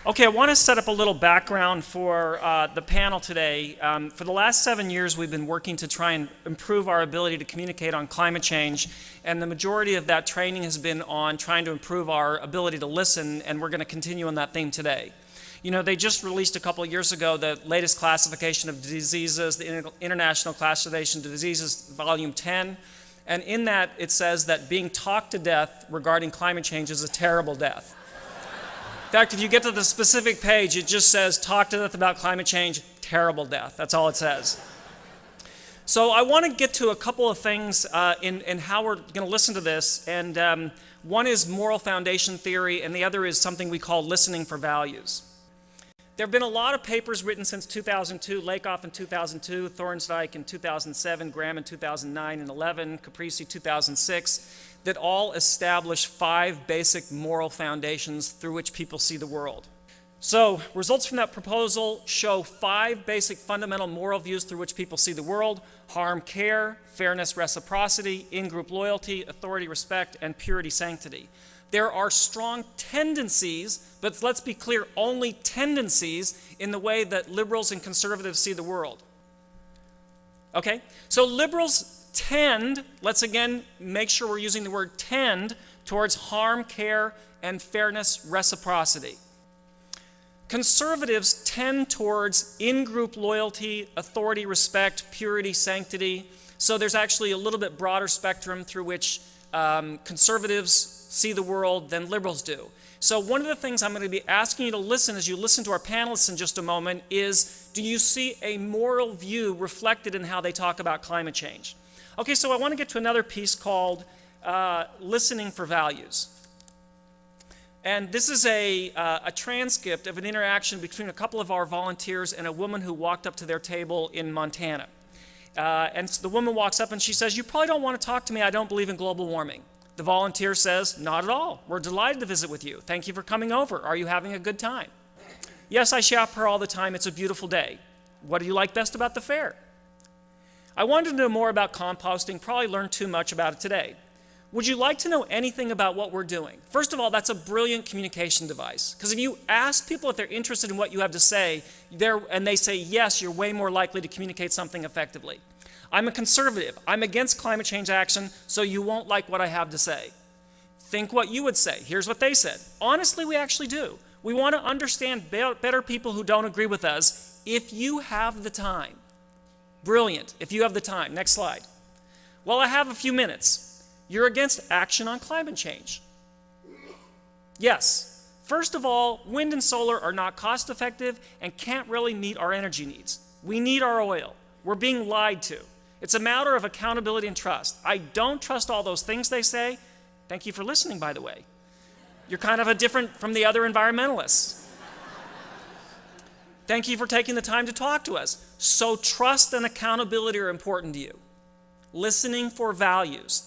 Okay, I want to set up a little background for the panel today. For the last 7 years, we've been working to try and improve our ability to communicate on climate change, and the majority of that training has been on trying to improve our ability to listen, and we're going to continue on that theme today. You know, they just released a couple of years ago the latest classification of diseases, the International Classification of Diseases, Volume 10, and in that it says that being talked to death regarding climate change is a terrible death. In fact, if you get to the specific page, it just says, talk to death about climate change, terrible death. That's all it says. So I want to get to a couple of things in how we're going to listen to this. And one is moral foundation theory, and the other is something we call listening for values. There have been a lot of papers written since 2002, Lakoff in 2002, Thorndike in 2007, Graham in 2009 and 11, Caprisi 2006, that all establish 5 basic moral foundations through which people see the world. So, results from that proposal show 5 basic fundamental moral views through which people see the world: harm, care, fairness, reciprocity, in-group loyalty, authority, respect, and purity, sanctity. There are strong tendencies, but let's be clear, only tendencies in the way that liberals and conservatives see the world. Okay? So liberals tend, let's again make sure we're using the word tend, towards harm, care, and fairness, reciprocity. Conservatives tend towards in-group loyalty, authority, respect, purity, sanctity. So there's actually a little bit broader spectrum through which conservatives see the world than liberals do. So one of the things I'm going to be asking you to listen as you listen to our panelists in just a moment is, do you see a moral view reflected in how they talk about climate change? Okay, so I want to get to another piece called listening for values. And this is a transcript of an interaction between a couple of our volunteers and a woman who walked up to their table in Montana. And so the woman walks up and she says, "You probably don't want to talk to me, I don't believe in global warming." The volunteer says, "Not at all. We're delighted to visit with you. Thank you for coming over. Are you having a good time?" "Yes, I shop here all the time. It's a beautiful day." "What do you like best about the fair?" "I wanted to know more about composting, probably learned too much about it today." "Would you like to know anything about what we're doing?" First of all, that's a brilliant communication device. Because if you ask people if they're interested in what you have to say, and they say yes, you're way more likely to communicate something effectively. "I'm a conservative. I'm against climate change action, so you won't like what I have to say." Think what you would say. Here's what they said. "Honestly, we actually do. We want to understand better people who don't agree with us if you have the time." Brilliant, if you have the time. Next slide. "Well, I have a few minutes. You're against action on climate change." "Yes. First of all, wind and solar are not cost effective and can't really meet our energy needs. We need our oil. We're being lied to. It's a matter of accountability and trust. I don't trust all those things they say." Thank you for listening, by the way. You're kind of different from the other environmentalists. "Thank you for taking the time to talk to us. So trust and accountability are important to you." Listening for values.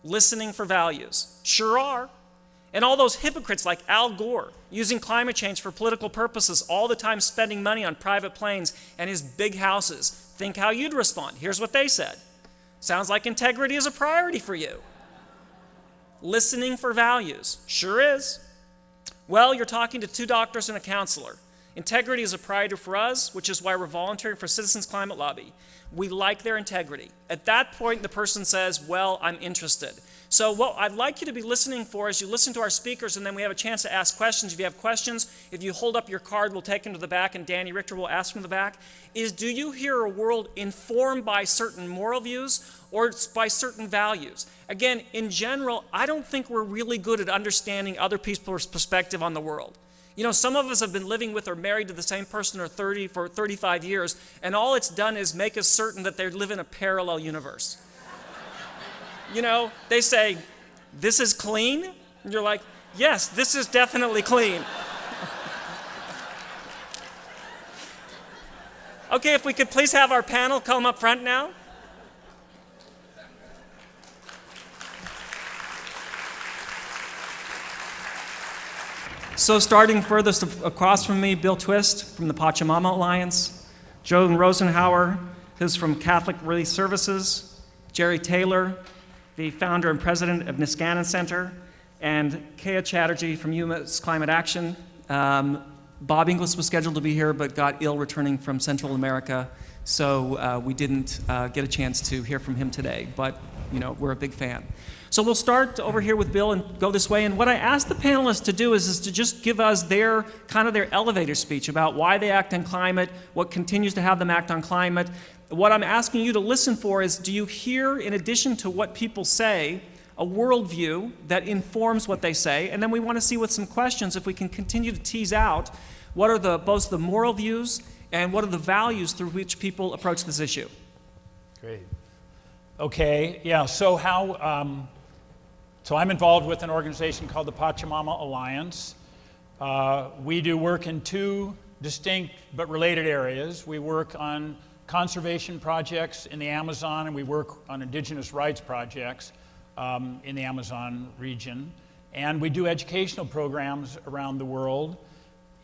Listening for values. Sure are. And all those hypocrites like Al Gore, using climate change for political purposes, all the time spending money on private planes and his big houses. Think how you'd respond. Here's what they said. "Sounds like integrity is a priority for you." Listening for values. Sure is. "Well, you're talking to 2 doctors and a counselor. Integrity is a priority for us, which is why we're volunteering for Citizens Climate Lobby. We like their integrity." At that point, the person says, "Well, I'm interested." So what I'd like you to be listening for as you listen to our speakers, and then we have a chance to ask questions. If you have questions, if you hold up your card, we'll take them to the back, and Danny Richter will ask from the back, is, do you hear a world informed by certain moral views or by certain values? Again, in general, I don't think we're really good at understanding other people's perspective on the world. You know, some of us have been living with or married to the same person for 35 years, and all it's done is make us certain that they live in a parallel universe. You know, they say, "This is clean?" And you're like, "Yes, this is definitely clean." Okay, if we could please have our panel come up front now. So starting furthest across from me, Bill Twist from the Pachamama Alliance, Joan Rosenhauer, who's from Catholic Relief Services, Jerry Taylor, the founder and president of Niskanen Center, and Keya Chatterjee from U.S. Climate Action, Bob Inglis was scheduled to be here but got ill returning from Central America, so we didn't get a chance to hear from him today, but we're a big fan. So we'll start over here with Bill and go this way, and what I asked the panelists to do is to just give us their elevator speech about why they act on climate, what continues to have them act on climate. What I'm asking you to listen for is, do you hear, in addition to what people say, a worldview that informs what they say? And then we want to see with some questions if we can continue to tease out what are both the moral views and what are the values through which people approach this issue. Great. Okay, yeah, so so I'm involved with an organization called the Pachamama Alliance. We do work in two distinct but related areas. We work on conservation projects in the Amazon, and we work on indigenous rights projects in the Amazon region. And we do educational programs around the world,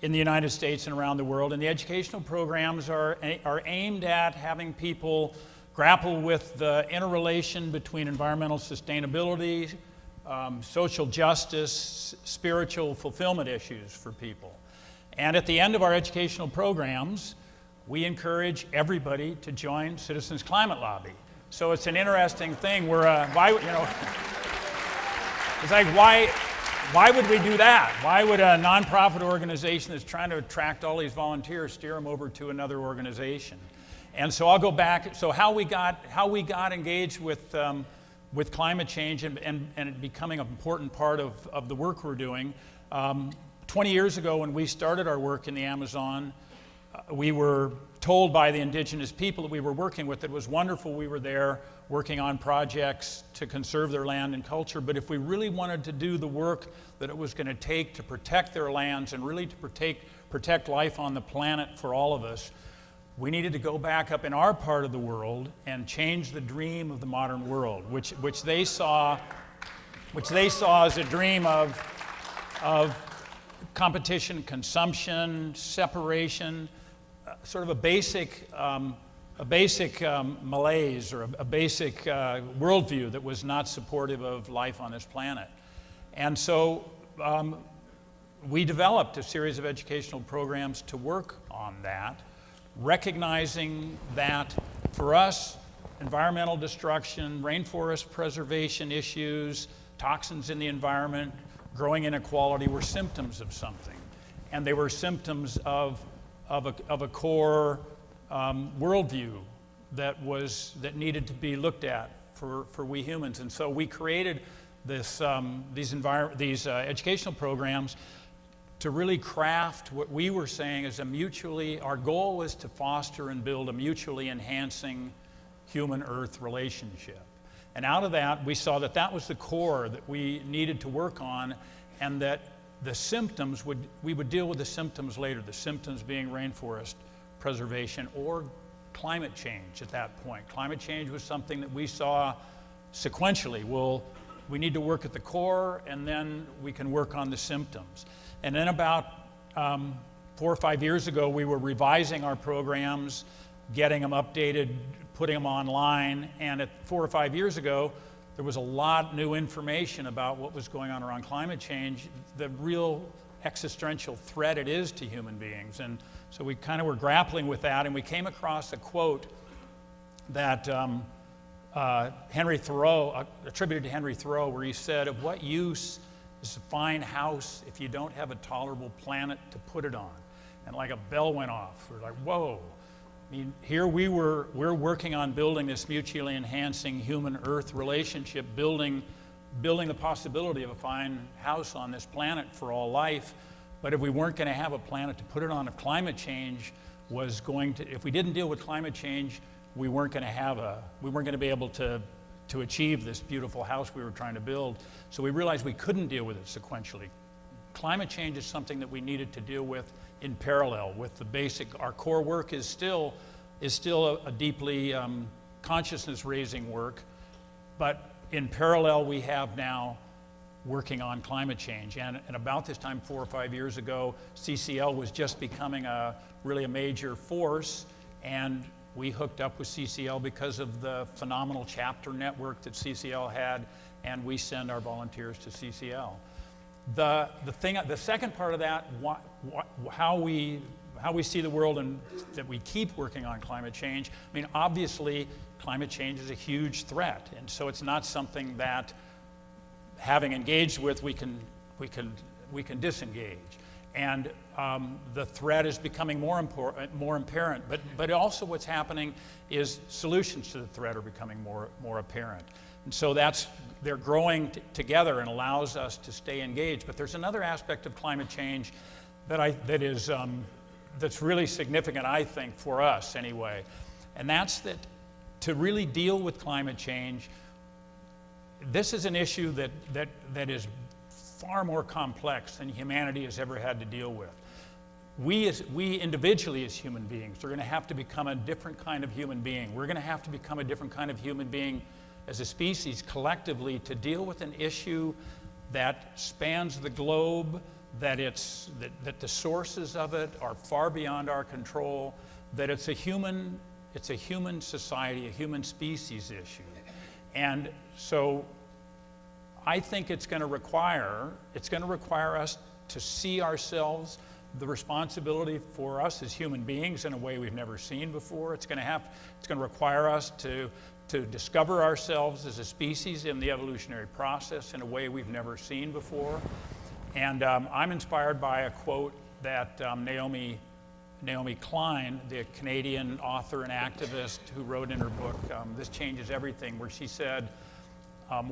in the United States and around the world. And the educational programs are aimed at having people grapple with the interrelation between environmental sustainability, social justice, spiritual fulfillment issues for people. And at the end of our educational programs, we encourage everybody to join Citizens Climate Lobby. So it's an interesting thing. It's like, why would we do that? Why would a nonprofit organization that's trying to attract all these volunteers steer them over to another organization? And so I'll go back. So how we got engaged with climate change and it becoming an important part of the work we're doing. 20 years ago, when we started our work in the Amazon, we were told by the indigenous people that we were working with that it was wonderful we were there working on projects to conserve their land and culture, but if we really wanted to do the work that it was going to take to protect their lands and really to protect life on the planet for all of us, we needed to go back up in our part of the world and change the dream of the modern world, which they saw as a dream of competition, consumption, separation, sort of a basic malaise or a basic worldview that was not supportive of life on this planet. And so we developed a series of educational programs to work on that, recognizing that for us, environmental destruction, rainforest preservation issues, toxins in the environment, growing inequality were symptoms of something. And they were symptoms of a core worldview that needed to be looked at for we humans. And so we created these educational programs to really craft what we were saying is our goal was to foster and build a mutually enhancing human-earth relationship. And out of that, we saw that was the core that we needed to work on, and that the symptoms we would deal with the symptoms later, the symptoms being rainforest preservation or climate change at that point. Climate change was something that we saw sequentially. We need to work at the core, and then we can work on the symptoms. And then about 4 or 5 years ago, we were revising our programs, getting them updated, putting them online, and 4 or 5 years ago, there was a lot new information about what was going on around climate change, the real existential threat it is to human beings. And so we kind of were grappling with that, and we came across a quote that Henry Thoreau, attributed to Henry Thoreau, where he said, "Of what use is a fine house if you don't have a tolerable planet to put it on?" And like a bell went off. We're like, whoa. I mean, here we're working on building this mutually enhancing human-earth relationship, building the possibility of a fine house on this planet for all life. But if we weren't going to have a planet to put it on, if climate change was if we didn't deal with climate change, we weren't going to be able to achieve this beautiful house we were trying to build. So we realized we couldn't deal with it sequentially. Climate change is something that we needed to deal with in parallel with the basic. Our core work is still a deeply consciousness-raising work, but in parallel we have now working on climate change. And about this time, 4 or 5 years ago, CCL was just becoming really a major force, and we hooked up with CCL because of the phenomenal chapter network that CCL had, and we send our volunteers to CCL. The second part of that, how we see the world and that we keep working on climate change. I mean, obviously, climate change is a huge threat, and so it's not something that, having engaged with, we can disengage. And the threat is becoming more apparent. But also, what's happening is solutions to the threat are becoming more apparent. And so they're growing together and allows us to stay engaged. But there's another aspect of climate change that's really significant, I think, for us anyway. And that's that to really deal with climate change, this is an issue that is far more complex than humanity has ever had to deal with. We individually as human beings are going to have to become a different kind of human being. We're going to have to become a different kind of human being as a species collectively to deal with an issue that spans the globe, that the sources of it are far beyond our control, that it's a human society, a human species issue. And so I think it's going to require us to see ourselves, the responsibility for us as human beings in a way we've never seen before. It's going to require us to discover ourselves as a species in the evolutionary process in a way we've never seen before. And I'm inspired by a quote that Naomi Klein, the Canadian author and activist who wrote in her book, This Changes Everything, where she said,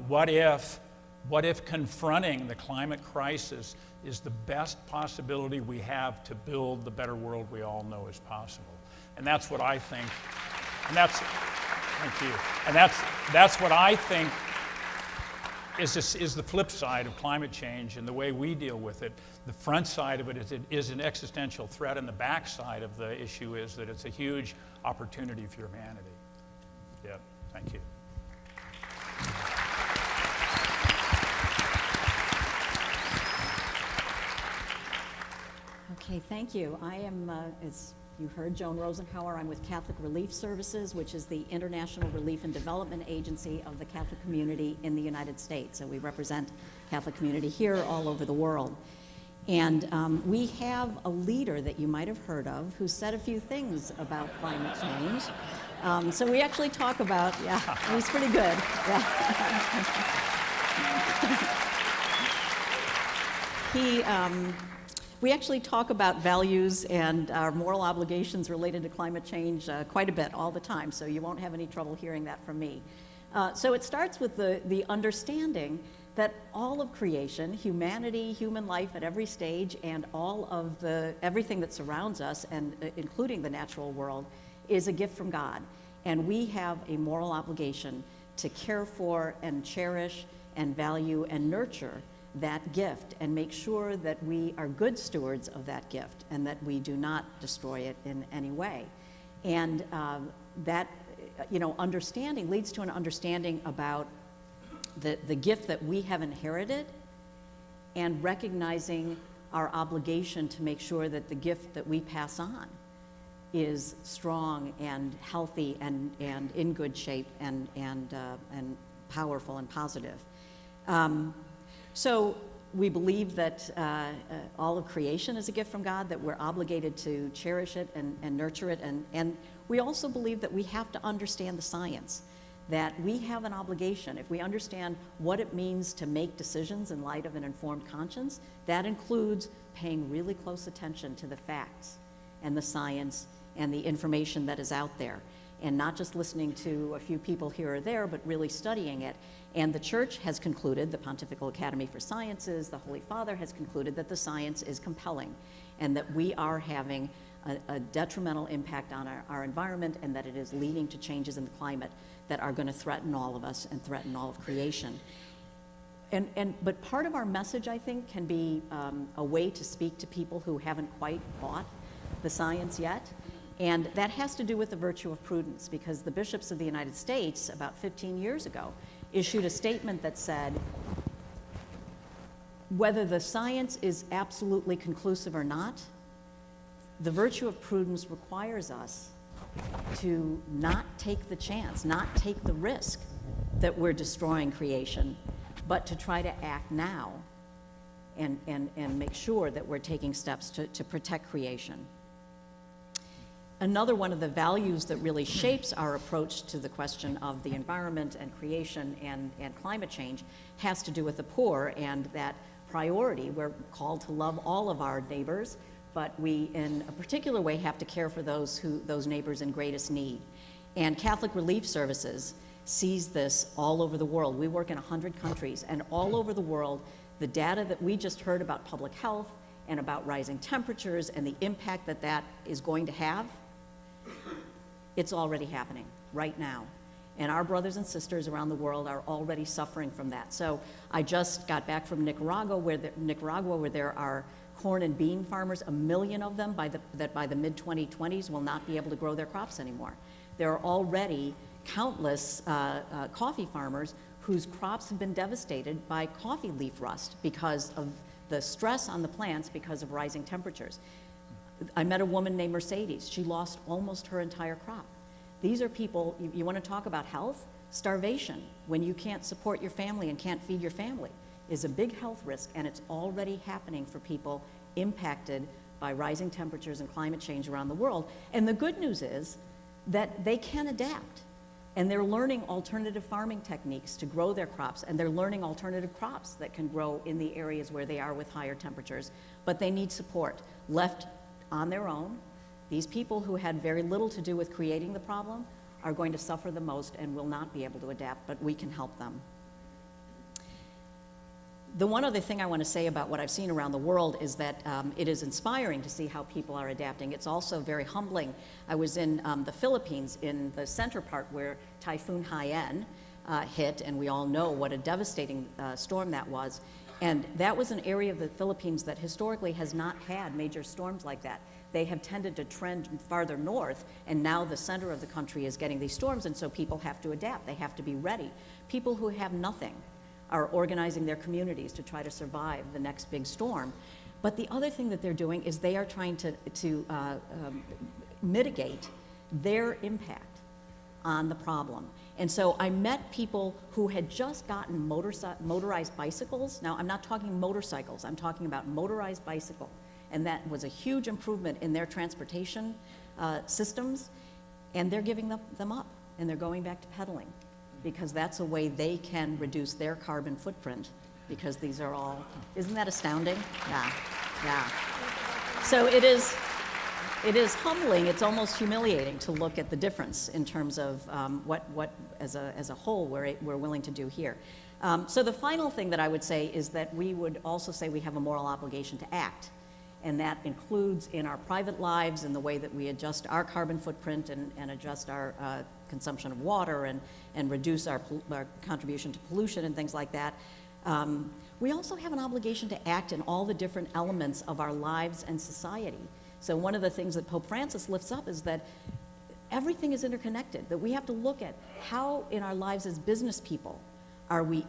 what if confronting the climate crisis is the best possibility we have to build the better world we all know is possible? And that's what I think. And thank you. And that's what I think is the flip side of climate change and the way we deal with it. The front side of it is an existential threat, and the back side of the issue is that it's a huge opportunity for humanity. Yeah, thank you. Okay, thank you. I am, as you heard, Joan Rosenhauer. I'm with Catholic Relief Services, which is the International Relief and Development Agency of the Catholic community in the United States. So we represent Catholic community here, all over the world. And we have a leader that you might have heard of who said a few things about climate change. So we actually talk about, yeah, he's pretty good. Yeah. We actually talk about values and our moral obligations related to climate change quite a bit all the time, so you won't have any trouble hearing that from me. So it starts with the understanding that all of creation, humanity, human life at every stage, and all of everything that surrounds us, and including the natural world, is a gift from God. And we have a moral obligation to care for and cherish and value and nurture that gift and make sure that we are good stewards of that gift and that we do not destroy it in any way. And that understanding leads to an understanding about the gift that we have inherited and recognizing our obligation to make sure that the gift that we pass on is strong and healthy and in good shape and powerful and positive. So we believe that all of creation is a gift from God, that we're obligated to cherish it and nurture it. And we also believe that we have to understand the science, that we have an obligation. If we understand what it means to make decisions in light of an informed conscience, that includes paying really close attention to the facts and the science and the information that is out there, and not just listening to a few people here or there, but really studying it. And the Church has concluded, the Pontifical Academy for Sciences, the Holy Father has concluded that the science is compelling and that we are having a detrimental impact on our environment, and that it is leading to changes in the climate that are going to threaten all of us and threaten all of creation. But part of our message, I think, can be a way to speak to people who haven't quite bought the science yet. And that has to do with the virtue of prudence, because the bishops of the United States, about 15 years ago, issued a statement that said, whether the science is absolutely conclusive or not, the virtue of prudence requires us to not take the chance, not take the risk that we're destroying creation, but to try to act now and make sure that we're taking steps to protect creation. Another one of the values that really shapes our approach to the question of the environment and creation and climate change has to do with the poor, and that priority. We're called to love all of our neighbors, but we, in a particular way, have to care for those neighbors in greatest need. And Catholic Relief Services sees this all over the world. We work in 100 countries, and all over the world, the data that we just heard about public health and about rising temperatures and the impact that that is going to have, it's already happening right now. And our brothers and sisters around the world are already suffering from that. So I just got back from Nicaragua, where there are corn and bean farmers, 1 million of them that by the mid-2020s will not be able to grow their crops anymore. There are already countless coffee farmers whose crops have been devastated by coffee leaf rust because of the stress on the plants because of rising temperatures. I met a woman named Mercedes. She lost almost her entire crop. These are people, you want to talk about health? Starvation, when you can't support your family and can't feed your family, is a big health risk, and it's already happening for people impacted by rising temperatures and climate change around the world. And the good news is that they can adapt, and they're learning alternative farming techniques to grow their crops, and they're learning alternative crops that can grow in the areas where they are with higher temperatures, but they need support. Left on their own, these people who had very little to do with creating the problem are going to suffer the most and will not be able to adapt, but we can help them. The one other thing I want to say about what I've seen around the world is that it is inspiring to see how people are adapting. It's also very humbling. I was in the Philippines, in the center part where Typhoon Haiyan hit, and we all know what a devastating storm that was. And that was an area of the Philippines that historically has not had major storms like that. They have tended to trend farther north, and now the center of the country is getting these storms, and so people have to adapt. They have to be ready. People who have nothing are organizing their communities to try to survive the next big storm. But the other thing that they're doing is they are trying to mitigate their impact on the problem. And so I met people who had just gotten motorized bicycles. Now, I'm not talking motorcycles, I'm talking about motorized bicycle. And that was a huge improvement in their transportation systems. And they're giving them up, and they're going back to pedaling, because that's a way they can reduce their carbon footprint, because these are all, isn't that astounding? Yeah. So it is humbling, it's almost humiliating to look at the difference in terms of what as a whole we're willing to do here. So the final thing that I would say is that we would also say we have a moral obligation to act. And that includes in our private lives, in the way that we adjust our carbon footprint and adjust our consumption of water and reduce our contribution to pollution and things like that. We also have an obligation to act in all the different elements of our lives and society. So one of the things that Pope Francis lifts up is that everything is interconnected, that we have to look at how in our lives as business people are we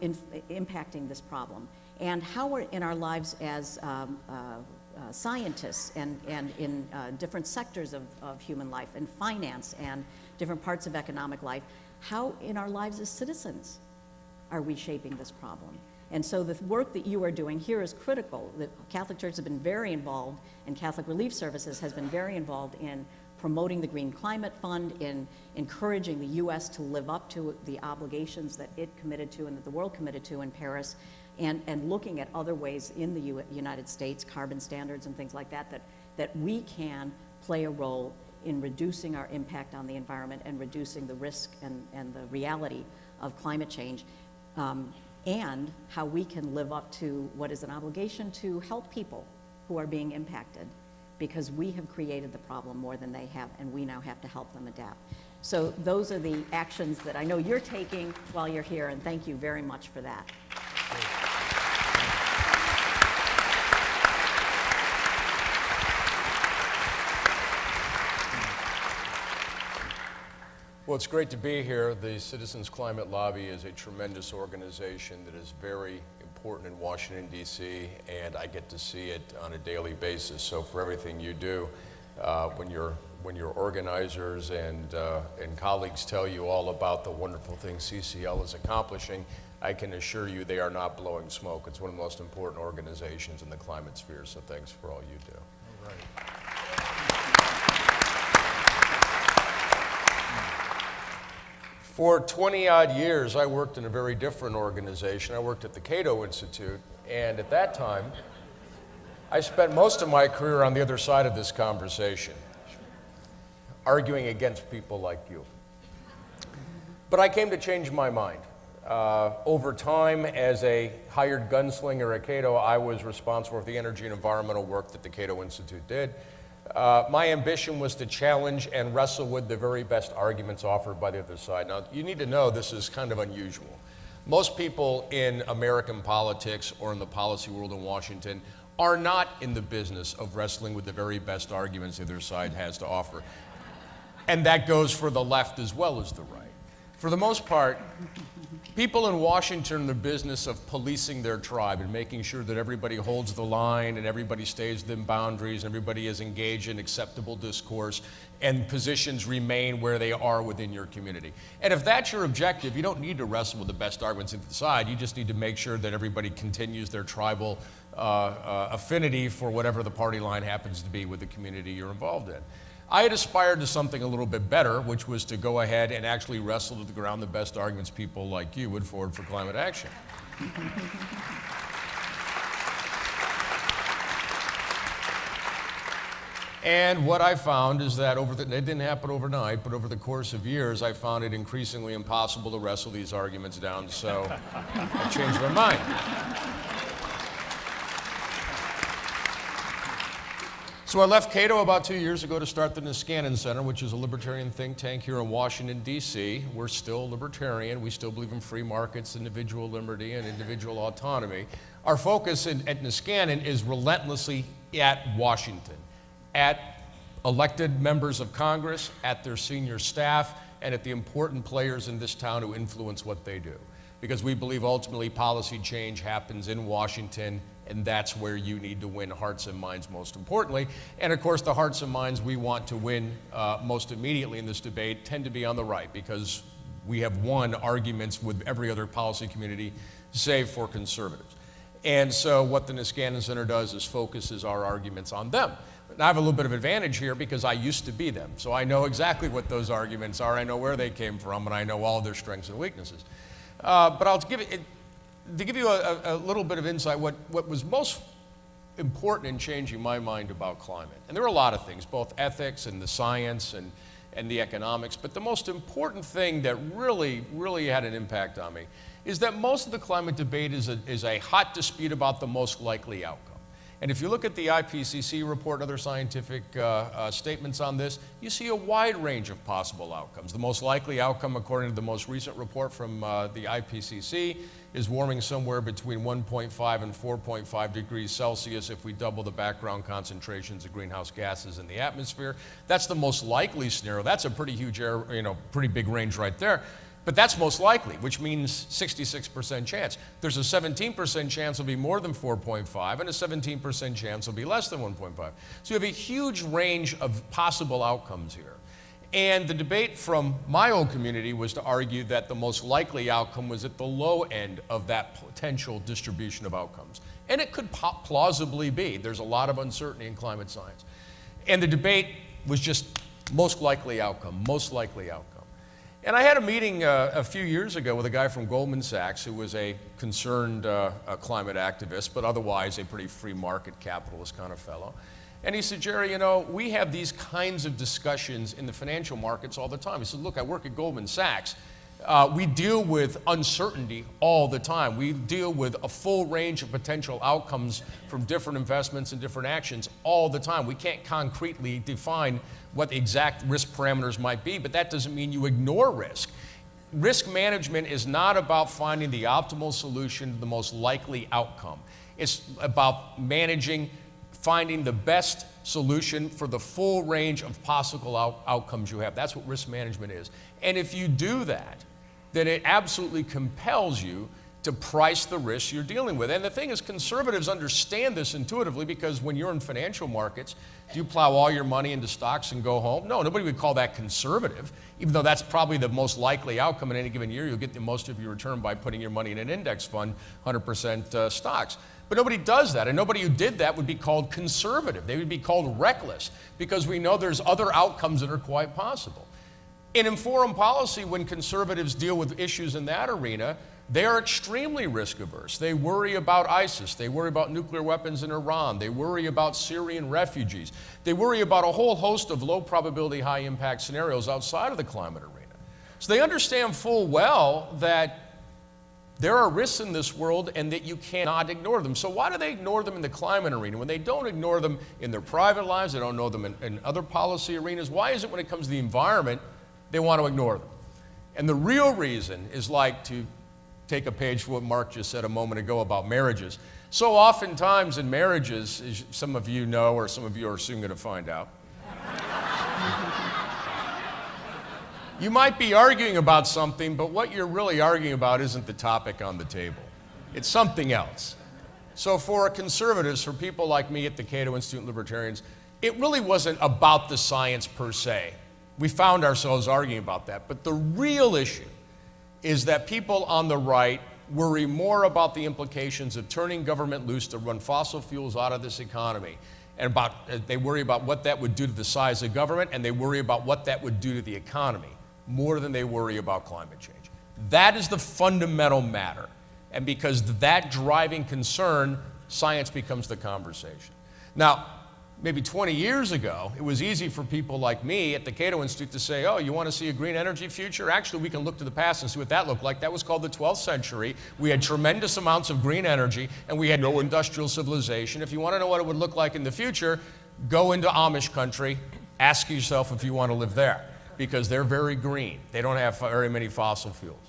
impacting this problem, and how we're in our lives as scientists and in different sectors of human life, and finance and different parts of economic life, how in our lives as citizens are we shaping this problem? And so the work that you are doing here is critical. The Catholic Church has been very involved, and Catholic Relief Services has been very involved in promoting the Green Climate Fund, in encouraging the U.S. to live up to the obligations that it committed to and that the world committed to in Paris, and looking at other ways in the United States, carbon standards and things like that, that we can play a role in reducing our impact on the environment and reducing the risk and the reality of climate change, and how we can live up to what is an obligation to help people who are being impacted, because we have created the problem more than they have, and we now have to help them adapt. So those are the actions that I know you're taking while you're here, and thank you very much for that. Well, it's great to be here. The Citizens Climate Lobby is a tremendous organization that is very important in Washington, D.C., and I get to see it on a daily basis. So for everything you do, when your organizers and colleagues tell you all about the wonderful things CCL is accomplishing, I can assure you they are not blowing smoke. It's one of the most important organizations in the climate sphere, so thanks for all you do. All right. For 20-odd years, I worked in a very different organization. I worked at the Cato Institute, and at that time, I spent most of my career on the other side of this conversation, arguing against people like you. But I came to change my mind. Over time, as a hired gunslinger at Cato, I was responsible for the energy and environmental work that the Cato Institute did. My ambition was to challenge and wrestle with the very best arguments offered by the other side. Now, you need to know this is kind of unusual. Most people in American politics or in the policy world in Washington are not in the business of wrestling with the very best arguments the other side has to offer. And that goes for the left as well as the right. For the most part, people in Washington are in the business of policing their tribe and making sure that everybody holds the line and everybody stays within boundaries and everybody is engaged in acceptable discourse and positions remain where they are within your community. And if that's your objective, you don't need to wrestle with the best arguments at the side. You just need to make sure that everybody continues their tribal affinity for whatever the party line happens to be with the community you're involved in. I had aspired to something a little bit better, which was to go ahead and actually wrestle to the ground the best arguments people like you would forward for climate action. And what I found is that it didn't happen overnight, but over the course of years, I found it increasingly impossible to wrestle these arguments down, so I changed my mind. So I left Cato about 2 years ago to start the Niskanen Center, which is a libertarian think tank here in Washington, D.C. We're still libertarian. We still believe in free markets, individual liberty, and individual autonomy. Our focus at Niskanen is relentlessly at Washington, at elected members of Congress, at their senior staff, and at the important players in this town who influence what they do. Because we believe ultimately policy change happens in Washington, and that's where you need to win hearts and minds most importantly. And of course, the hearts and minds we want to win most immediately in this debate tend to be on the right, because we have won arguments with every other policy community, save for conservatives. And so what the Niskanen Center does is focuses our arguments on them. Now, I have a little bit of advantage here because I used to be them. So I know exactly what those arguments are, I know where they came from, and I know all of their strengths and weaknesses. But I'll give it, to give you a little bit of insight, what was most important in changing my mind about climate, and there are a lot of things, both ethics and the science and the economics, but the most important thing that really had an impact on me is that most of the climate debate is a hot dispute about the most likely outcome. And if you look at the IPCC report and other scientific statements on this, you see a wide range of possible outcomes. The most likely outcome, according to the most recent report from the IPCC, is warming somewhere between 1.5 and 4.5 degrees Celsius if we double the background concentrations of greenhouse gases in the atmosphere. That's the most likely scenario. That's a pretty huge, pretty big range right there. But that's most likely, which means 66% chance. There's a 17% chance it'll be more than 4.5, and a 17% chance it'll be less than 1.5. So you have a huge range of possible outcomes here. And the debate from my own community was to argue that the most likely outcome was at the low end of that potential distribution of outcomes. And it could plausibly be. There's a lot of uncertainty in climate science. And the debate was just most likely outcome, most likely outcome. And I had a meeting a few years ago with a guy from Goldman Sachs who was a concerned climate activist, but otherwise a pretty free market capitalist kind of fellow. And he said, Jerry, we have these kinds of discussions in the financial markets all the time. He said, look, I work at Goldman Sachs. We deal with uncertainty all the time. We deal with a full range of potential outcomes from different investments and different actions all the time. We can't concretely define what the exact risk parameters might be, but that doesn't mean you ignore risk. Risk management is not about finding the optimal solution to the most likely outcome. It's about finding the best solution for the full range of possible outcomes you have. That's what risk management is. And if you do that, then it absolutely compels you to price the risks you're dealing with. And the thing is, conservatives understand this intuitively, because when you're in financial markets, do you plow all your money into stocks and go home? No, nobody would call that conservative, even though that's probably the most likely outcome in any given year. You'll get the most of your return by putting your money in an index fund, 100% stocks. But nobody does that, and nobody who did that would be called conservative. They would be called reckless, because we know there's other outcomes that are quite possible. And in foreign policy, when conservatives deal with issues in that arena, they are extremely risk averse. They worry about ISIS. They worry about nuclear weapons in Iran. They worry about Syrian refugees. They worry about a whole host of low probability, high impact scenarios outside of the climate arena. So they understand full well that there are risks in this world and that you cannot ignore them. So why do they ignore them in the climate arena? When they don't ignore them in their private lives, they don't ignore them in other policy arenas, why is it when it comes to the environment, they want to ignore them? And the real reason is, like, to take a page from what Mark just said a moment ago about marriages. So oftentimes in marriages, as some of you know, or some of you are soon going to find out, you might be arguing about something, but what you're really arguing about isn't the topic on the table. It's something else. So for conservatives, for people like me at the Cato Institute and Libertarians, it really wasn't about the science per se. We found ourselves arguing about that. But the real issue is that people on the right worry more about the implications of turning government loose to run fossil fuels out of this economy. And they worry about what that would do to the size of government, and they worry about what that would do to the economy, more than they worry about climate change. That is the fundamental matter. And because of that driving concern, science becomes the conversation. Now, maybe 20 years ago, it was easy for people like me at the Cato Institute to say, oh, you want to see a green energy future? Actually, we can look to the past and see what that looked like. That was called the 12th century. We had tremendous amounts of green energy, and we had no industrial civilization. If you want to know what it would look like in the future, go into Amish country, ask yourself if you want to live there, because they're very green. They don't have very many fossil fuels.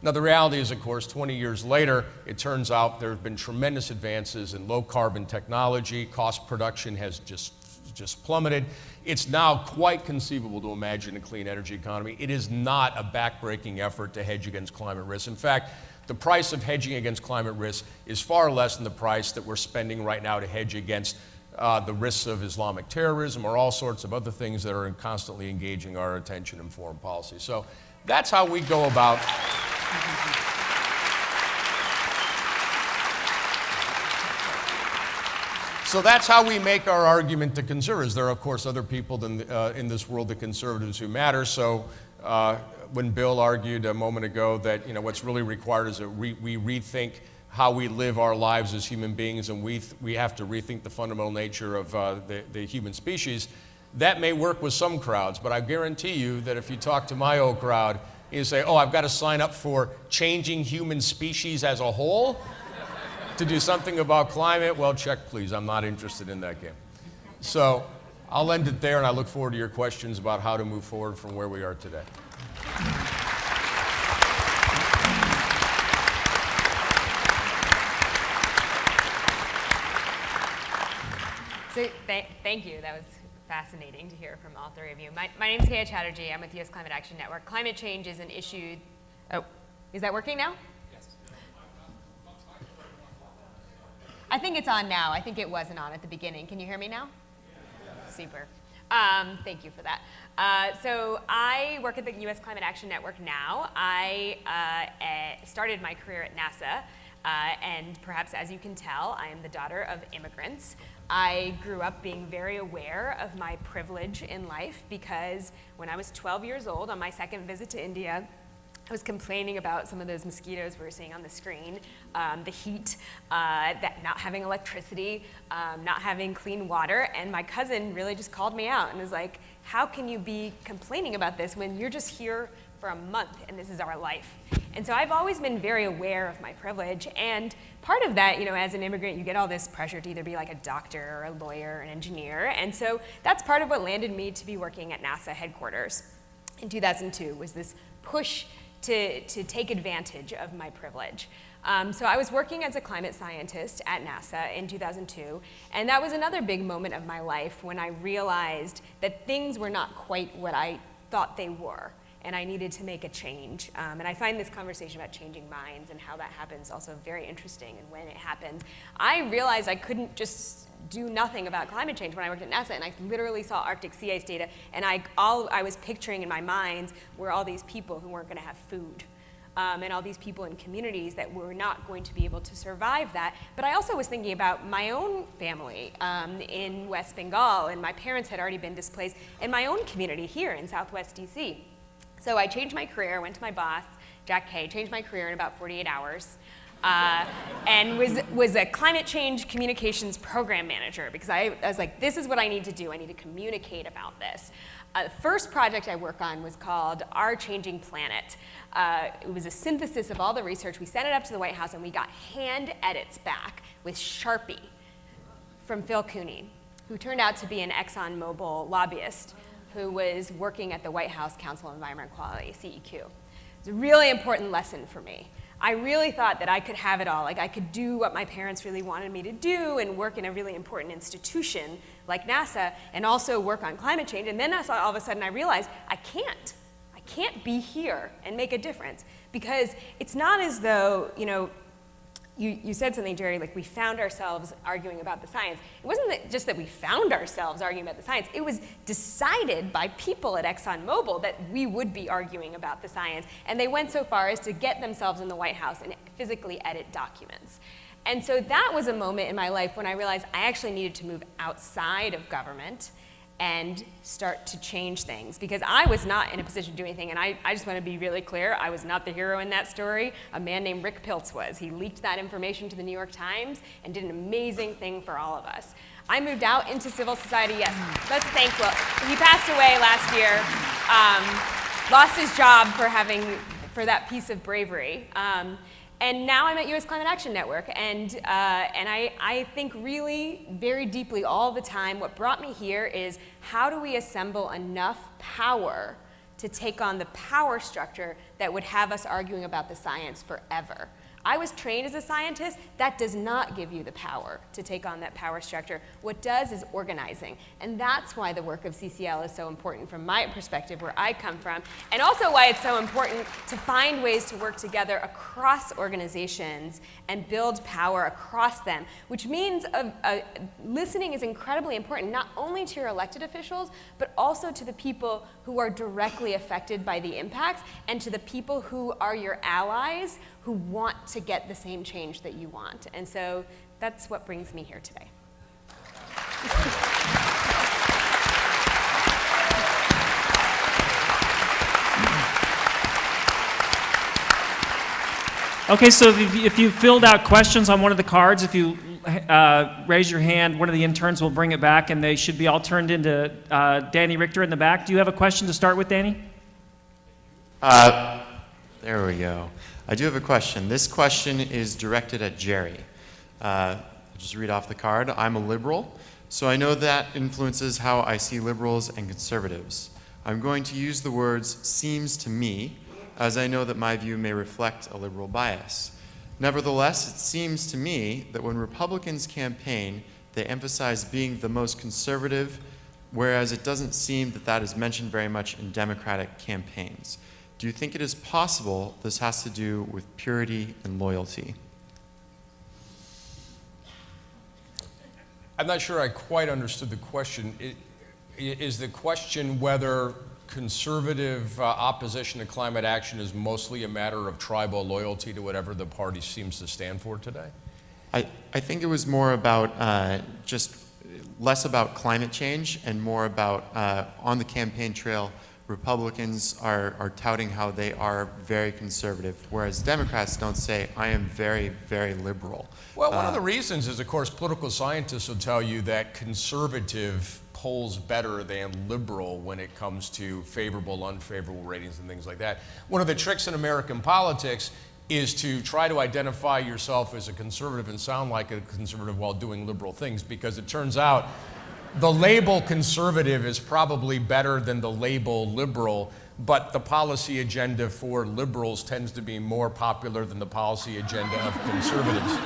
Now, the reality is, of course, 20 years later, it turns out there have been tremendous advances in low-carbon technology. Cost production has just plummeted. It's now quite conceivable to imagine a clean energy economy. It is not a backbreaking effort to hedge against climate risk. In fact, the price of hedging against climate risk is far less than the price that we're spending right now to hedge against the risks of Islamic terrorism or all sorts of other things that are constantly engaging our attention in foreign policy. So that's how we go about. So that's how we make our argument to conservatives. There are, of course, other people in this world, the conservatives, who matter. So when Bill argued a moment ago that what's really required is that we rethink how we live our lives as human beings, and we have to rethink the fundamental nature of the human species, that may work with some crowds, but I guarantee you that if you talk to my old crowd, you say, oh, I've got to sign up for changing human species as a whole to do something about climate, well, check please, I'm not interested in that game. So I'll end it there, and I look forward to your questions about how to move forward from where we are today. So thank you. That was fascinating to hear from all three of you. My name is Keya Chatterjee. I'm with the U.S. Climate Action Network. Climate change is an issue. Oh, is that working now? Yes. I think it's on now. I think it wasn't on at the beginning. Can you hear me now? Yeah. Super. Thank you for that. So I work at the U.S. Climate Action Network now. I started my career at NASA. And perhaps as you can tell, I am the daughter of immigrants. I grew up being very aware of my privilege in life because when I was 12 years old on my second visit to India, I was complaining about some of those mosquitoes we were seeing on the screen, the heat, that not having electricity, not having clean water, and my cousin really just called me out and was like, how can you be complaining about this when you're just here for a month and this is our life? And so I've always been very aware of my privilege, and part of that, as an immigrant, you get all this pressure to either be like a doctor or a lawyer or an engineer, and so that's part of what landed me to be working at NASA headquarters in 2002, was this push to take advantage of my privilege. So I was working as a climate scientist at NASA in 2002, and that was another big moment of my life when I realized that things were not quite what I thought they were. and I needed to make a change. And I find this conversation about changing minds and how that happens also very interesting, and when it happens. I realized I couldn't just do nothing about climate change when I worked at NASA, and I literally saw Arctic sea ice data, and all I was picturing in my mind were all these people who weren't going to have food. And all these people in communities that were not going to be able to survive that. But I also was thinking about my own family in West Bengal, and my parents had already been displaced, in my own community here in Southwest DC. So I changed my career, went to my boss, Jack Kay, changed my career in about 48 hours, and was a climate change communications program manager, because I was like, this is what I need to do. I need to communicate about this. The first project I worked on was called Our Changing Planet. It was a synthesis of all the research. We sent it up to the White House, and we got hand edits back with Sharpie from Phil Cooney, who turned out to be an ExxonMobil lobbyist who was working at the White House Council on Environment Quality, CEQ. It's a really important lesson for me. I really thought that I could have it all, like I could do what my parents really wanted me to do and work in a really important institution like NASA and also work on climate change. And then all of a sudden I realized I can't be here and make a difference, because it's not as though, you said something, Jerry, like we found ourselves arguing about the science. It wasn't just that we found ourselves arguing about the science. It was decided by people at ExxonMobil that we would be arguing about the science. And they went so far as to get themselves in the White House and physically edit documents. And so that was a moment in my life when I realized I actually needed to move outside of government and start to change things, because I was not in a position to do anything. And I just want to be really clear, I was not the hero in that story. A man named Rick Piltz was. He leaked that information to the New York Times and did an amazing thing for all of us. I moved out into civil society, yes. Let's thank Will. He passed away last year, lost his job for that piece of bravery. And now I'm at U.S. Climate Action Network, and I think really very deeply all the time, what brought me here is how do we assemble enough power to take on the power structure that would have us arguing about the science forever? I was trained as a scientist. That does not give you the power to take on that power structure. What does is organizing. And that's why the work of CCL is so important from my perspective, where I come from, and also why it's so important to find ways to work together across organizations and build power across them, which means listening is incredibly important, not only to your elected officials, but also to the people who are directly affected by the impacts, and to the people who are your allies, who want to get the same change that you want. And so that's what brings me here today. Okay, so if you filled out questions on one of the cards, if you raise your hand, one of the interns will bring it back, and they should be all turned into Danny Richter in the back. Do you have a question to start with, Danny? There we go. I do have a question. This question is directed at Jerry. I'll just read off the card. I'm a liberal, so I know that influences how I see liberals and conservatives. I'm going to use the words "seems to me," as I know that my view may reflect a liberal bias. Nevertheless, it seems to me that when Republicans campaign, they emphasize being the most conservative, whereas it doesn't seem that that is mentioned very much in Democratic campaigns. Do you think it is possible this has to do with purity and loyalty? I'm not sure I quite understood the question. Is the question whether conservative opposition to climate action is mostly a matter of tribal loyalty to whatever the party seems to stand for today? I think it was more about just less about climate change and more about on the campaign trail, Republicans are touting how they are very conservative, whereas Democrats don't say, I am very, very liberal. Well, one of the reasons is, of course, political scientists will tell you that conservative polls better than liberal when it comes to favorable, unfavorable ratings and things like that. One of the tricks in American politics is to try to identify yourself as a conservative and sound like a conservative while doing liberal things, because it turns out the label conservative is probably better than the label liberal, but the policy agenda for liberals tends to be more popular than the policy agenda of conservatives.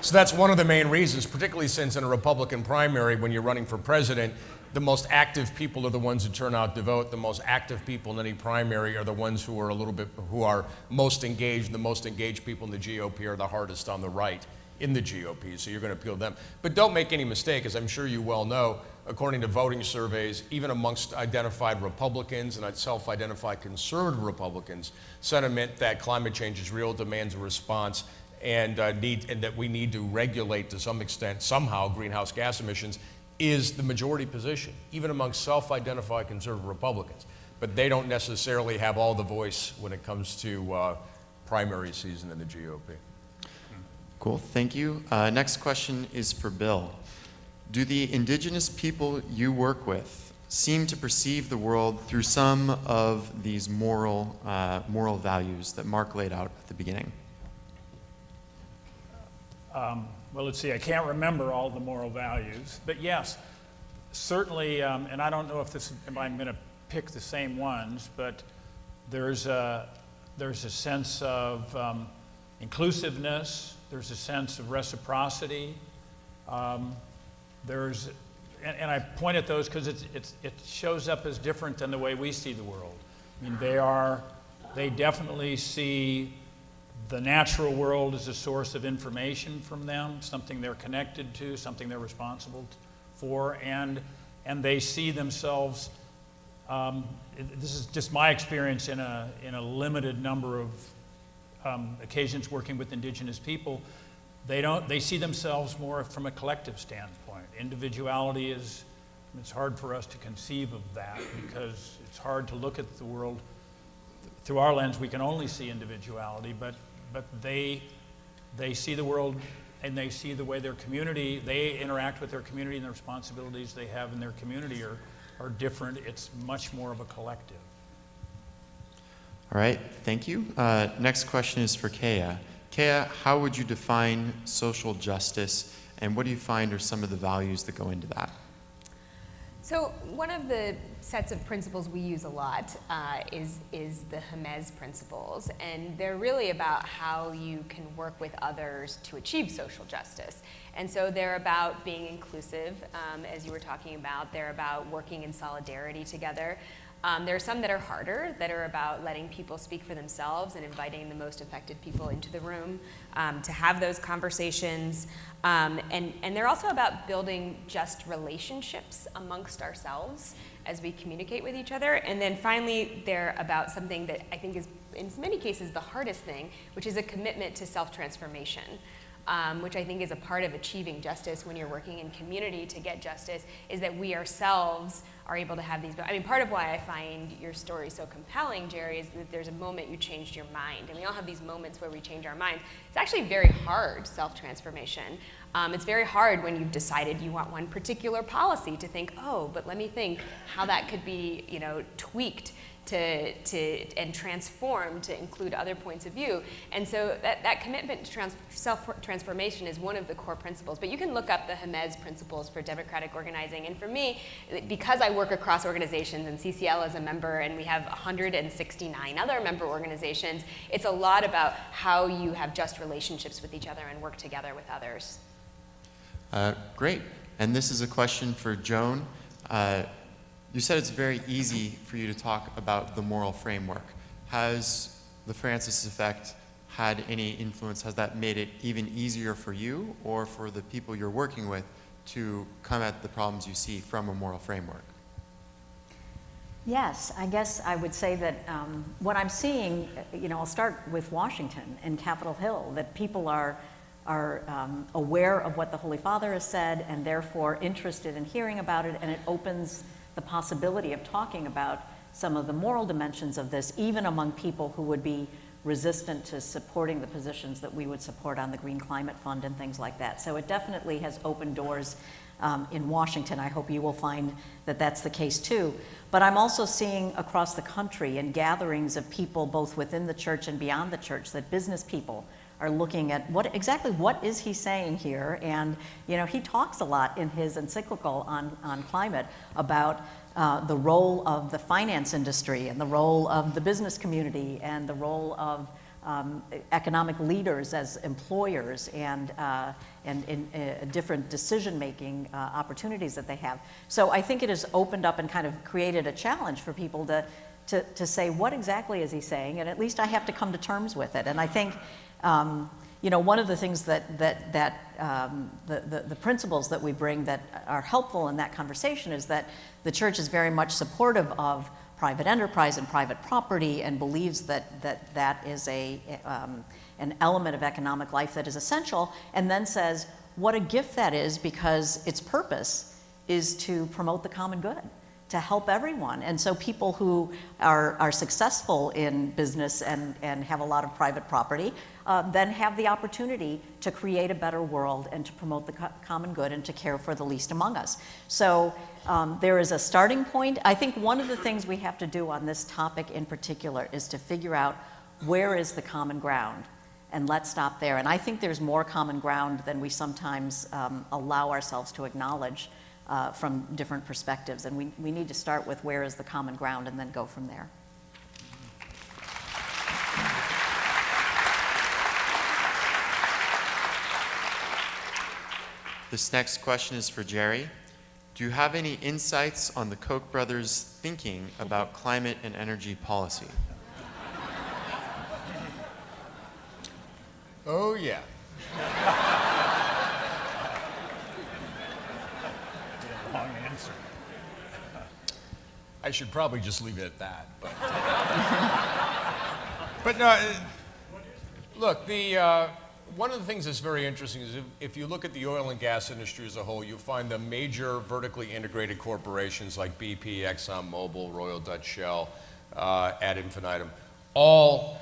So that's one of the main reasons, particularly since in a Republican primary, when you're running for president, the most active people are the ones who turn out to vote. The most active people in any primary are the ones who are most engaged. The most engaged people in the GOP are the hardest on the right in the GOP, so you're going to appeal to them. But don't make any mistake, as I'm sure you well know, according to voting surveys, even amongst identified Republicans and self-identified conservative Republicans, sentiment that climate change is real demands a response, and that we need to regulate to some extent, somehow, greenhouse gas emissions is the majority position, even among self-identified conservative Republicans. But they don't necessarily have all the voice when it comes to primary season in the GOP. Cool, thank you. Next question is for Bill. Do the indigenous people you work with seem to perceive the world through some of these moral values that Mark laid out at the beginning? Well, let's see, I can't remember all the moral values, but yes, certainly, and I don't know if I'm going to pick the same ones, but there's a sense of inclusiveness, there's a sense of reciprocity, and I point at those because it shows up as different than the way we see the world. I mean, they definitely see the natural world is a source of information from them, something they're connected to, something they're responsible for, and they see themselves. This is just my experience in a limited number of occasions working with indigenous people. They see themselves more from a collective standpoint. Individuality it's hard for us to conceive of that because it's hard to look at the world through our lens. We can only see individuality, but they see the world and they see the way they interact with their community, and the responsibilities they have in their community are different. It's much more of a collective. All right, thank you. Next question is for Keya. Keya, how would you define social justice, and what do you find are some of the values that go into that? So one of the sets of principles we use a lot is the Hermes principles, and they're really about how you can work with others to achieve social justice. And so they're about being inclusive, as you were talking about. They're about working in solidarity together. There are some that are harder, that are about letting people speak for themselves and inviting the most affected people into the room to have those conversations. And they're also about building just relationships amongst ourselves as we communicate with each other. And then finally, they're about something that I think is, in many cases, the hardest thing, which is a commitment to self-transformation. Which I think is a part of achieving justice when you're working in community to get justice, is that we ourselves are able to have these. I mean, part of why I find your story so compelling, Jerry, is that there's a moment you changed your mind. And we all have these moments where we change our minds. It's actually very hard, self-transformation. It's very hard when you've decided you want one particular policy to think, oh, but let me think how that could be, tweaked and transform to include other points of view. And so that commitment to self-transformation is one of the core principles. But you can look up the Hermes principles for democratic organizing. And for me, because I work across organizations, and CCL is a member, and we have 169 other member organizations, it's a lot about how you have just relationships with each other and work together with others. Great. And this is a question for Joan. You said it's very easy for you to talk about the moral framework. Has the Francis effect had any influence? Has that made it even easier for you or for the people you're working with to come at the problems you see from a moral framework? Yes, I guess I would say that what I'm seeing, I'll start with Washington and Capitol Hill, that people are aware of what the Holy Father has said and therefore interested in hearing about it, and it opens the possibility of talking about some of the moral dimensions of this, even among people who would be resistant to supporting the positions that we would support on the Green Climate Fund and things like that. So it definitely has opened doors in Washington. I hope you will find that that's the case too. But I'm also seeing across the country in gatherings of people both within the church and beyond the church that business people are looking at what is he saying here. And he talks a lot in his encyclical on climate about the role of the finance industry and the role of the business community and the role of economic leaders as employers and in different decision-making opportunities that they have. So I think it has opened up and kind of created a challenge for people to say, what exactly is he saying? And at least I have to come to terms with it. And I think, you know, one of the things the principles that we bring that are helpful in that conversation is that the church is very much supportive of private enterprise and private property and believes that is an element of economic life that is essential, and then says what a gift that is because its purpose is to promote the common good, to help everyone. And so people who are successful in business and have a lot of private property then have the opportunity to create a better world and to promote the common good and to care for the least among us. So there is a starting point. I think one of the things we have to do on this topic in particular is to figure out where is the common ground, and let's stop there. And I think there's more common ground than we sometimes allow ourselves to acknowledge from different perspectives. And we need to start with where is the common ground and then go from there. This next question is for Jerry. Do you have any insights on the Koch brothers' thinking about climate and energy policy? Oh, yeah. Long answer. I should probably just leave it at that. But no, look, one of the things that's very interesting is if you look at the oil and gas industry as a whole, you'll find the major vertically integrated corporations like BP, ExxonMobil, Royal Dutch Shell, ad infinitum, all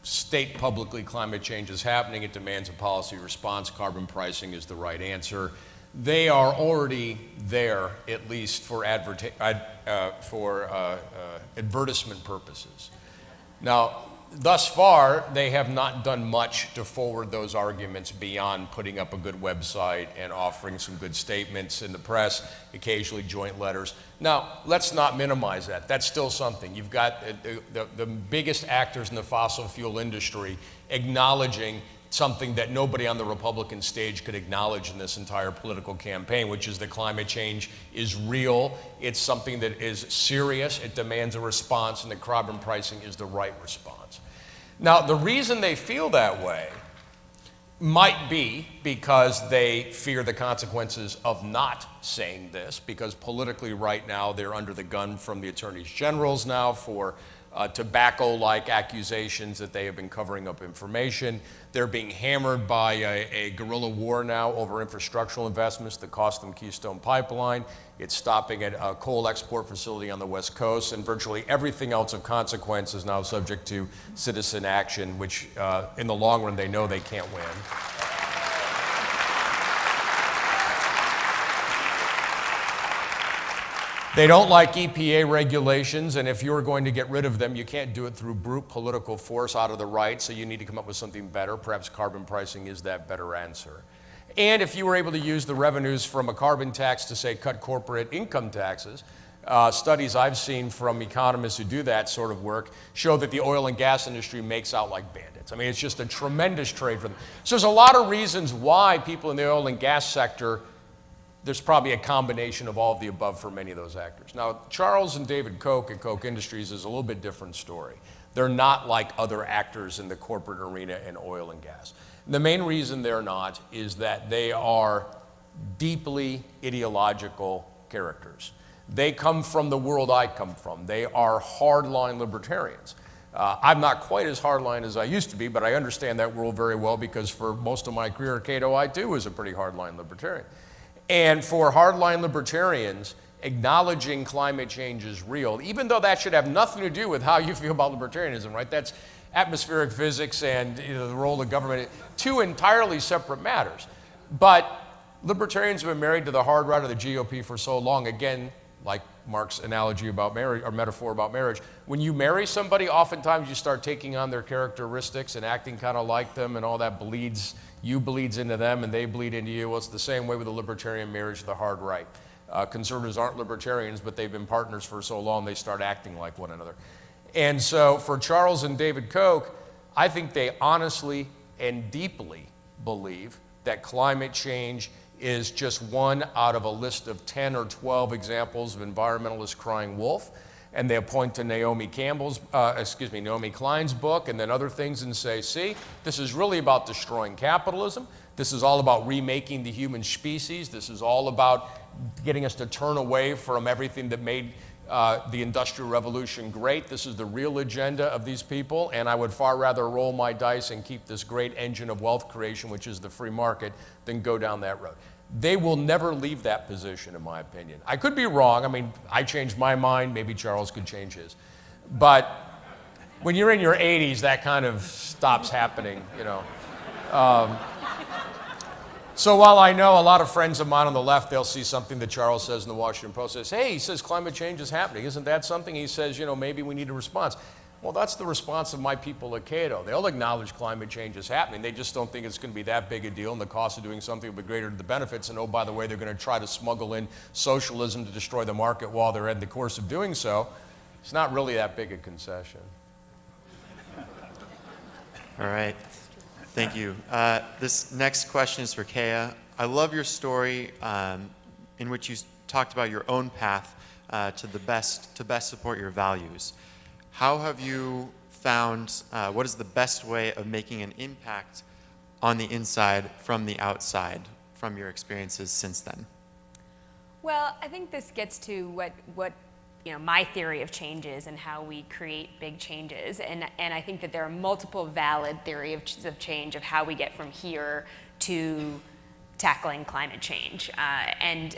state publicly climate change is happening. It demands a policy response. Carbon pricing is the right answer. They are already there, at least for advertisement purposes. Now, thus far, they have not done much to forward those arguments beyond putting up a good website and offering some good statements in the press, occasionally joint letters. Now, let's not minimize that. That's still something. You've got the biggest actors in the fossil fuel industry acknowledging something that nobody on the Republican stage could acknowledge in this entire political campaign, which is that climate change is real. It's something that is serious. It demands a response, and that carbon pricing is the right response. Now, the reason they feel that way might be because they fear the consequences of not saying this, because politically right now they're under the gun from the attorneys generals now for tobacco-like accusations that they have been covering up information. They're being hammered by a guerrilla war now over infrastructural investments that cost them Keystone Pipeline. It's stopping at a coal export facility on the West Coast, and virtually everything else of consequence is now subject to citizen action, which in the long run they know they can't win. They don't like EPA regulations, and if you're going to get rid of them, you can't do it through brute political force out of the right, so you need to come up with something better. Perhaps carbon pricing is that better answer. And if you were able to use the revenues from a carbon tax to, say, cut corporate income taxes, studies I've seen from economists who do that sort of work show that the oil and gas industry makes out like bandits. I mean, it's just a tremendous trade for them. So there's a lot of reasons why people in the oil and gas sector, there's probably a combination of all of the above for many of those actors. Now, Charles and David Koch at Koch Industries is a little bit different story. They're not like other actors in the corporate arena in oil and gas. The main reason they're not is that they are deeply ideological characters. They come from the world I come from. They are hardline libertarians. I'm not quite as hardline as I used to be, but I understand that world very well because for most of my career at Cato, I too was a pretty hardline libertarian. And for hardline libertarians, acknowledging climate change is real, even though that should have nothing to do with how you feel about libertarianism, right? That's atmospheric physics and the role of government, two entirely separate matters. But libertarians have been married to the hard right of the GOP for so long, again, like Mark's analogy about marriage, or metaphor about marriage. When you marry somebody, oftentimes you start taking on their characteristics and acting kind of like them, and all that bleeds. You bleeds into them, and they bleed into you. Well, it's the same way with a libertarian marriage to the hard right. Conservatives aren't libertarians, but they've been partners for so long, they start acting like one another. And so for Charles and David Koch, I think they honestly and deeply believe that climate change is just one out of a list of 10 or 12 examples of environmentalists crying wolf. And they point to Naomi Klein's book and then other things and say, see, this is really about destroying capitalism. This is all about remaking the human species. This is all about getting us to turn away from everything that made the Industrial Revolution great. This is the real agenda of these people, and I would far rather roll my dice and keep this great engine of wealth creation, which is the free market, than go down that road. They will never leave that position, in my opinion. I could be wrong. I mean, I changed my mind. Maybe Charles could change his. But when you're in your 80s, that kind of stops happening, you know. So while I know a lot of friends of mine on the left, they'll see something that Charles says in the Washington Post, says, hey, he says climate change is happening. Isn't that something? He says, you know, maybe we need a response. Well, that's the response of my people at Cato. They'll acknowledge climate change is happening. They just don't think it's going to be that big a deal, and the cost of doing something will be greater than the benefits. And oh, by the way, they're going to try to smuggle in socialism to destroy the market while they're in the course of doing so. It's not really that big a concession. All right. Thank you. This next question is for Keya. I love your story in which you talked about your own path to best support your values. How have you found, what is the best way of making an impact on the inside from the outside, from your experiences since then? Well, I think this gets to what you know, my theory of change is and how we create big changes. And I think that there are multiple valid theories of change of how we get from here to tackling climate change. And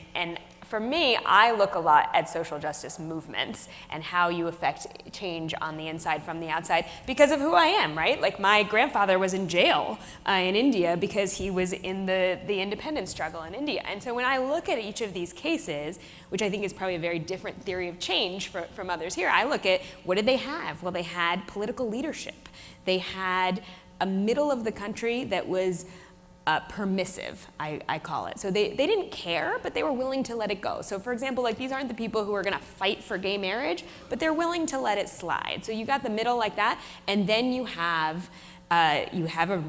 for me, I look a lot at social justice movements and how you affect change on the inside from the outside because of who I am, right? Like my grandfather was in jail in India because he was in the independence struggle in India. And so when I look at each of these cases, which I think is probably a very different theory of change from others here, I look at what did they have? Well, they had political leadership. They had a middle of the country that was permissive, I call it. So they didn't care, but they were willing to let it go. So for example, like these aren't the people who are gonna fight for gay marriage, but they're willing to let it slide. So you got the middle like that, and then you have a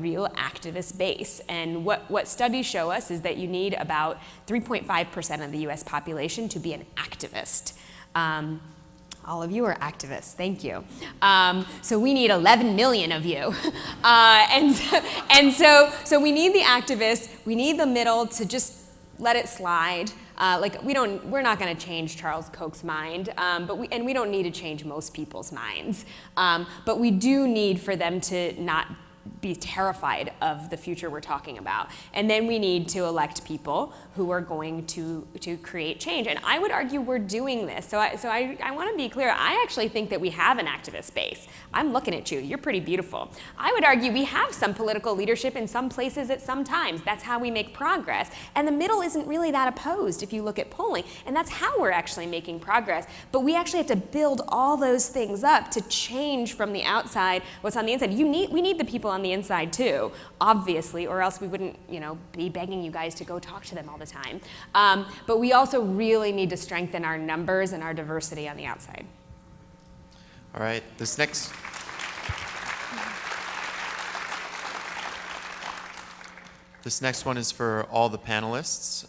real activist base. And what studies show us is that you need about 3.5% of the US population to be an activist. All of you are activists, thank you. So we need 11 million of you. So we need the activists, we need the middle to just let it slide. We're not gonna change Charles Koch's mind, and we don't need to change most people's minds. But we do need for them to not be terrified of the future we're talking about. And then we need to elect people who are going to create change. And I would argue we're doing this. So I want to be clear, I actually think that we have an activist base. I'm looking at you, you're pretty beautiful. I would argue we have some political leadership in some places at some times. That's how we make progress. And the middle isn't really that opposed if you look at polling. And that's how we're actually making progress. But we actually have to build all those things up to change from the outside what's on the inside. We need the people on the inside too, obviously, or else we wouldn't, be begging you guys to go talk to them all the time. But we also really need to strengthen our numbers and our diversity on the outside. All right, this next one is for all the panelists.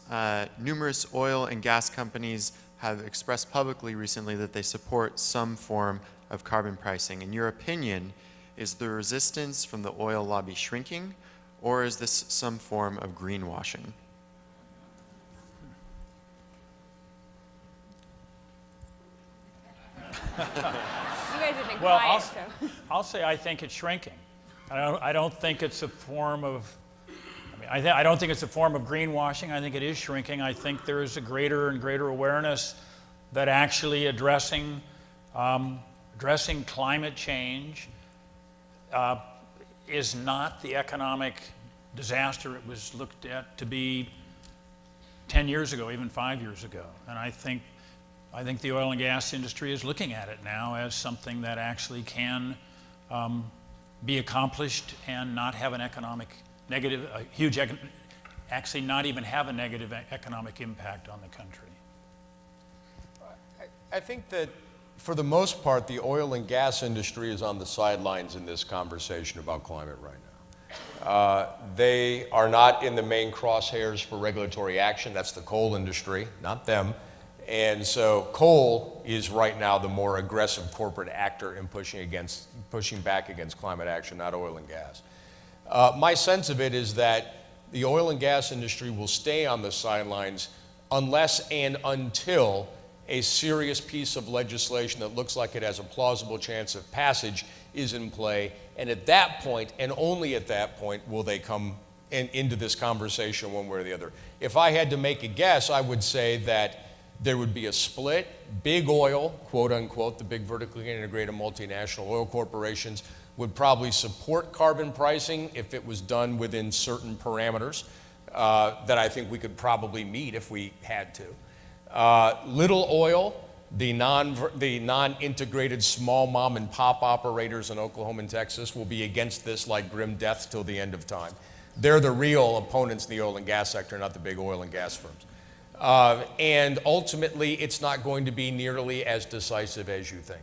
Numerous oil and gas companies have expressed publicly recently that they support some form of carbon pricing. In your opinion, is the resistance from the oil lobby shrinking, or is this some form of greenwashing? You guys have been Well, quiet, I'll say I think it's shrinking. I don't think it's a form of, I don't think it's a form of greenwashing. I think it is shrinking. I think there is a greater and greater awareness that actually addressing climate change is not the economic disaster it was looked at to be 10 years ago, even 5 years ago. And I think the oil and gas industry is looking at it now as something that actually can be accomplished and not have an actually not even have a negative economic impact on the country. I think that for the most part, the oil and gas industry is on the sidelines in this conversation about climate right now. They are not in the main crosshairs for regulatory action. That's the coal industry, not them. And so coal is right now the more aggressive corporate actor in pushing back against climate action, not oil and gas. My sense of it is that the oil and gas industry will stay on the sidelines unless and until a serious piece of legislation that looks like it has a plausible chance of passage is in play. And at that point, and only at that point, will they come into this conversation one way or the other. If I had to make a guess, I would say that there would be a split. Big oil, quote unquote, the big vertically integrated multinational oil corporations would probably support carbon pricing if it was done within certain parameters that I think we could probably meet if we had to. Little oil, the non-integrated small mom and pop operators in Oklahoma and Texas will be against this like grim death till the end of time. They're the real opponents in the oil and gas sector, not the big oil and gas firms. And ultimately, it's not going to be nearly as decisive as you think.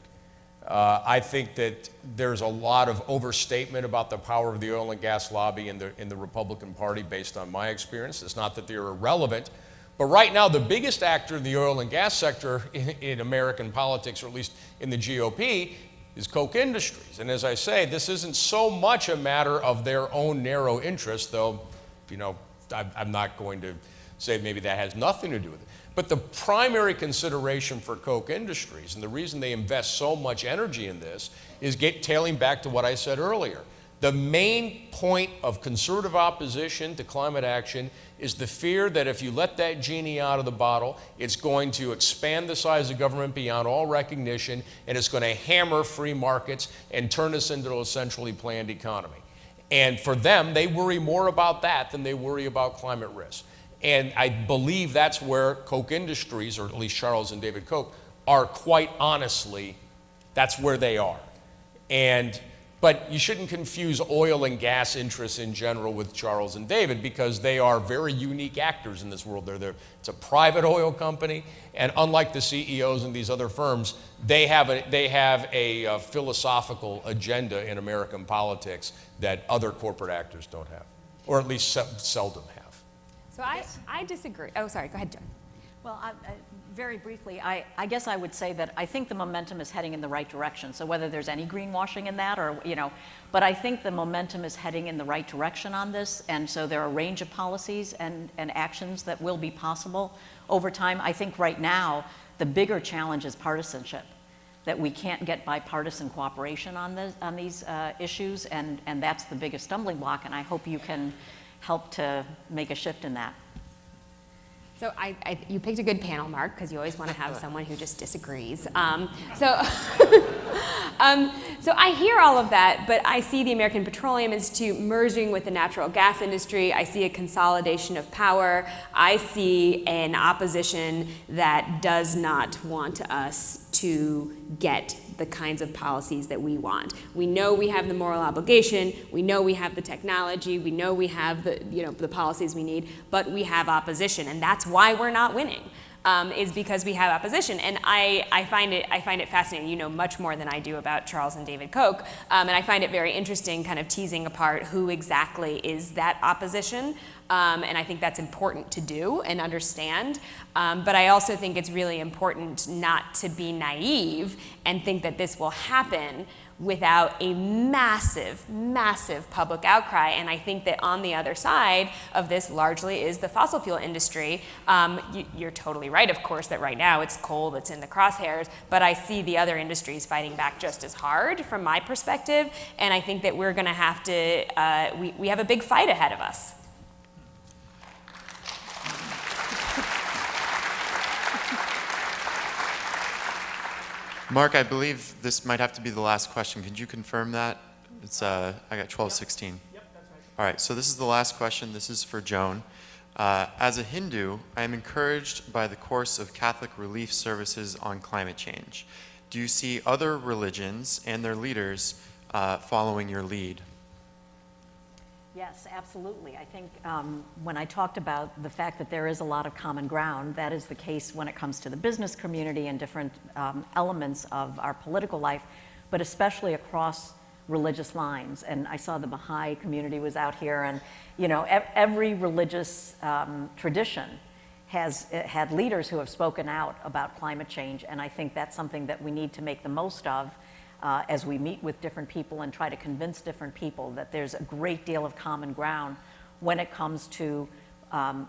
I think that there's a lot of overstatement about the power of the oil and gas lobby in the Republican Party based on my experience. It's not that they're irrelevant, but right now the biggest actor in the oil and gas sector in American politics, or at least in the GOP, is Koch Industries. And as I say, this isn't so much a matter of their own narrow interest, though, you know, I'm not going to say maybe that has nothing to do with it. But the primary consideration for Koch Industries, and the reason they invest so much energy in this, is tailing back to what I said earlier. The main point of conservative opposition to climate action is the fear that if you let that genie out of the bottle, it's going to expand the size of government beyond all recognition, and it's going to hammer free markets and turn us into a centrally planned economy. And for them, they worry more about that than they worry about climate risk. And I believe that's where Koch Industries, or at least Charles and David Koch, are quite honestly, that's where they are. But you shouldn't confuse oil and gas interests in general with Charles and David, because they are very unique actors in this world. It's a private oil company, and unlike the CEOs in these other firms, they have a philosophical agenda in American politics that other corporate actors don't have, or at least seldom have. So I disagree. Oh, sorry, go ahead, Joan. Well, very briefly, I guess I would say that I think the momentum is heading in the right direction. So whether there's any greenwashing in that, or, you know, but I think the momentum is heading in the right direction on this. And so there are a range of policies and actions that will be possible over time. I think right now, the bigger challenge is partisanship, that we can't get bipartisan cooperation on these issues. And that's the biggest stumbling block. And I hope you can help to make a shift in that. So you picked a good panel, Mark, because you always want to have someone who just disagrees. So I hear all of that, but I see the American Petroleum Institute merging with the natural gas industry. I see a consolidation of power. I see an opposition that does not want us to get the kinds of policies that we want. We know we have the moral obligation, we know we have the technology, we know we have the policies we need, but we have opposition, and that's why we're not winning. Is because we have opposition, and I find it fascinating. You know much more than I do about Charles and David Koch, and I find it very interesting, kind of teasing apart who exactly is that opposition. And I think that's important to do and understand. But I also think it's really important not to be naive and think that this will happen without a massive, massive public outcry. And I think that on the other side of this largely is the fossil fuel industry. You're totally right, of course, that right now it's coal that's in the crosshairs, but I see the other industries fighting back just as hard from my perspective. And I think that we're gonna have to, we have a big fight ahead of us. Mark, I believe this might have to be the last question. Could you confirm that? It's I got 12:16. Yep, that's right. All right, so this is the last question. This is for Joan. As a Hindu, I am encouraged by the course of Catholic relief services on climate change. Do you see other religions and their leaders following your lead? Yes, absolutely. I think when I talked about the fact that there is a lot of common ground, that is the case when it comes to the business community and different elements of our political life, but especially across religious lines. And I saw the Baha'i community was out here, and you know, every religious tradition has had leaders who have spoken out about climate change, and I think that's something that we need to make the most of as we meet with different people and try to convince different people that there's a great deal of common ground when it comes to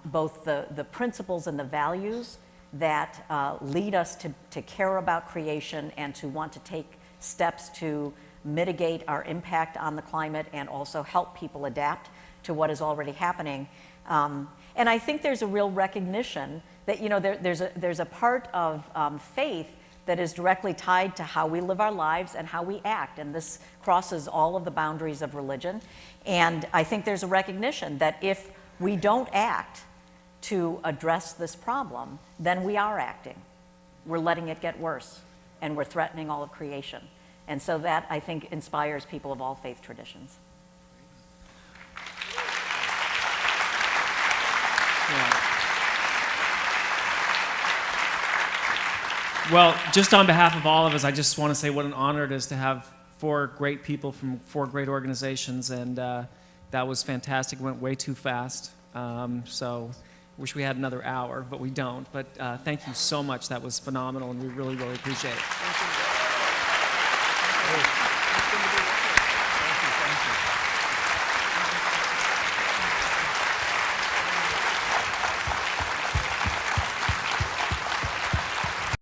both the principles and the values that lead us to care about creation and to want to take steps to mitigate our impact on the climate and also help people adapt to what is already happening. And I think there's a real recognition that, you know, there's a part of faith that is directly tied to how we live our lives and how we act. And this crosses all of the boundaries of religion. And I think there's a recognition that if we don't act to address this problem, then we are acting. We're letting it get worse, and we're threatening all of creation. And so that, I think, inspires people of all faith traditions. Well, just on behalf of all of us, I just want to say what an honor it is to have 4 great people from 4 great organizations, and that was fantastic. It went way too fast, so wish we had another hour, but we don't. But thank you so much. That was phenomenal, and we really, really appreciate it.